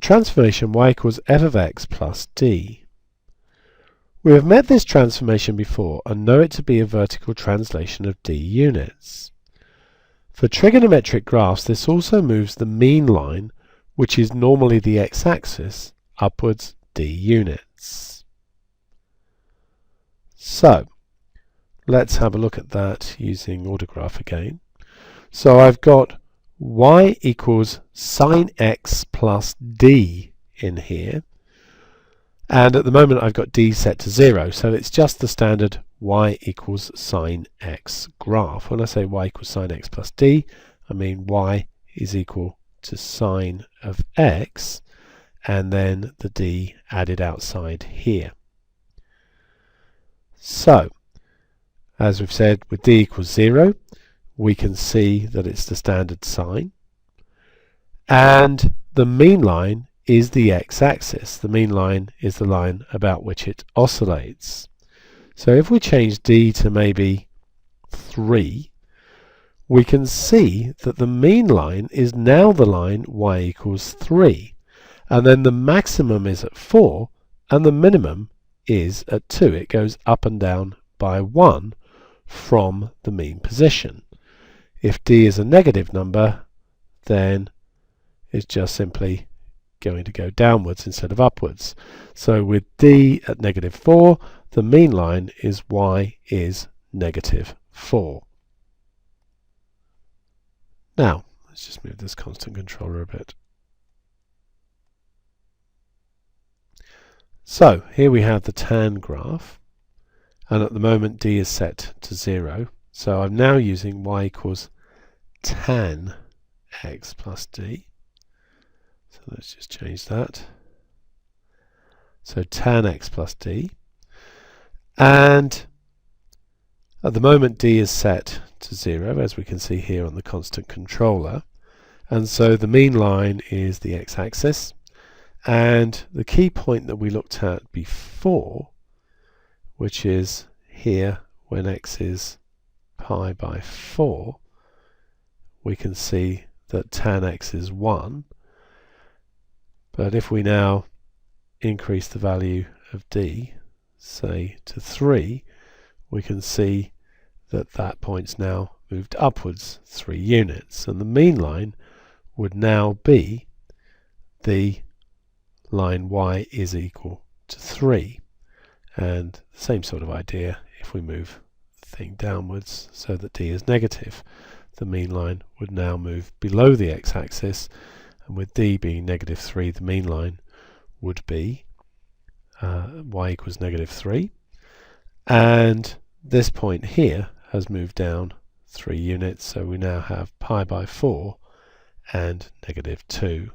transformation y equals f of x plus d. We have met this transformation before and know it to be a vertical translation of d units. For trigonometric graphs, this also moves the mean line, which is normally the x-axis, upwards d units. So, let's have a look at that using autograph again. So I've got y equals sine x plus d in here, and at the moment I've got d set to 0, so it's just the standard y equals sine x graph. When I say y equals sine x plus d, I mean y is equal to sine of x and then the d added outside here. So, as we've said, with d equals 0, we can see that it's the standard sine, and the mean line is the x-axis. The mean line is the line about which it oscillates. So if we change d to maybe 3, we can see that the mean line is now the line y equals 3, and then the maximum is at 4 and the minimum is at 2. It goes up and down by 1 from the mean position. If d is a negative number, then it's just simply going to go downwards instead of upwards. So with d at negative 4, the mean line is y is negative 4. Now, let's just move this constant controller a bit. So, here we have the tan graph, and at the moment d is set to 0. So I'm now using y equals tan x plus d. So let's just change that. So tan x plus d. And at the moment d is set to 0, as we can see here on the constant controller. And so the mean line is the x-axis. And the key point that we looked at before, which is here when x is pi by 4, we can see that tan x is 1. But if we now increase the value of d, say to 3, we can see that that point's now moved upwards 3 units, and the mean line would now be the line y is equal to 3. And the same sort of idea if we move the thing downwards so that d is negative. The mean line would now move below the x-axis, and with d being negative 3, the mean line would be y equals negative 3. And this point here has moved down 3 units, so we now have pi by 4 and negative 2.